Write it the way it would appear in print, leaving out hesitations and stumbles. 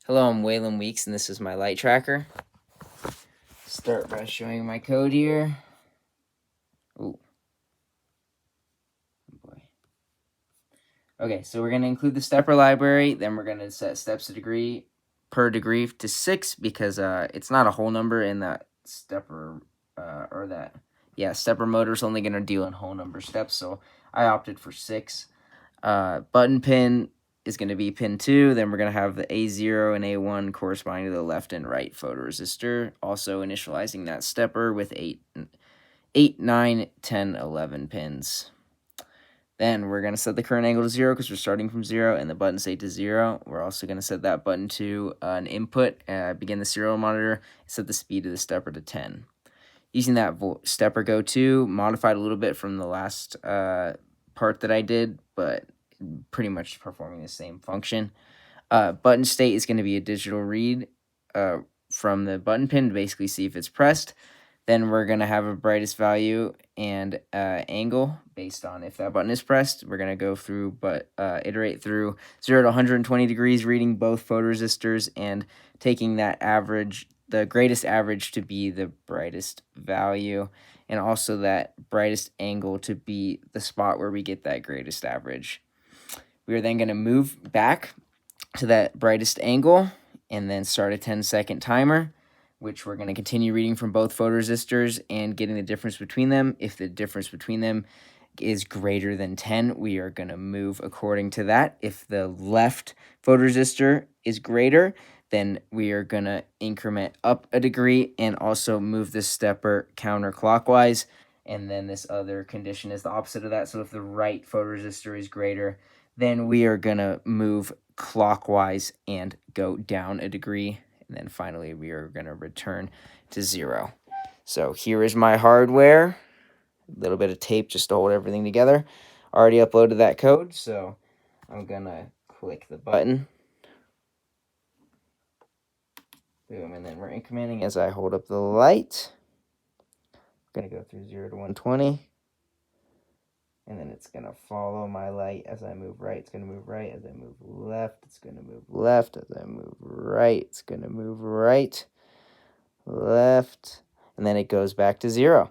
Hello, I'm Waylon Weeks, and this is my LightTracker. Start by showing my code here. Ooh. Oh boy. Okay, so we're going to include the stepper library. Then we're going to set steps per degree to 6 because it's not a whole number in that stepper stepper motor is only going to deal in whole number steps. So I opted for 6. Button pin is going to be pin 2. Then we're going to have the A0 and A1 corresponding to the left and right photoresistor. Also initializing that stepper with 8, 9, 10, 11 pins. Then we're going to set the current angle to 0 because we're starting from 0, and the button state to 0. We're also going to set that button to an input, begin the serial monitor, set the speed of the stepper to 10. Using that stepper go to, modified a little bit from the last part that I did, but pretty much performing the same function. Button state is going to be a digital read from the button pin to basically see if it's pressed. Then we're going to have a brightest value and angle based on if that button is pressed. We're going to go through, iterate through 0 to 120 degrees, reading both photoresistors and taking that average, the greatest average to be the brightest value, and also that brightest angle to be the spot where we get that greatest average. We are then going to move back to that brightest angle and then start a 10-second timer, which we're going to continue reading from both photoresistors and getting the difference between them. If the difference between them is greater than 10, we are going to move according to that. If the left photoresistor is greater, then we are going to increment up a degree and also move the stepper counterclockwise. And then this other condition is the opposite of that. So if the right photoresistor is greater, then we are going to move clockwise and go down a degree. And then finally, we are going to return to 0. So here is my hardware. A little bit of tape just to hold everything together. Already uploaded that code, so I'm going to click the button. Boom, and then we're incrementing as I hold up the light. I'm going to go through 0 to 120. And then it's going to follow my light as I move right. It's going to move right. As I move left, it's going to move left. As I move right, it's going to move right, left. And then it goes back to 0.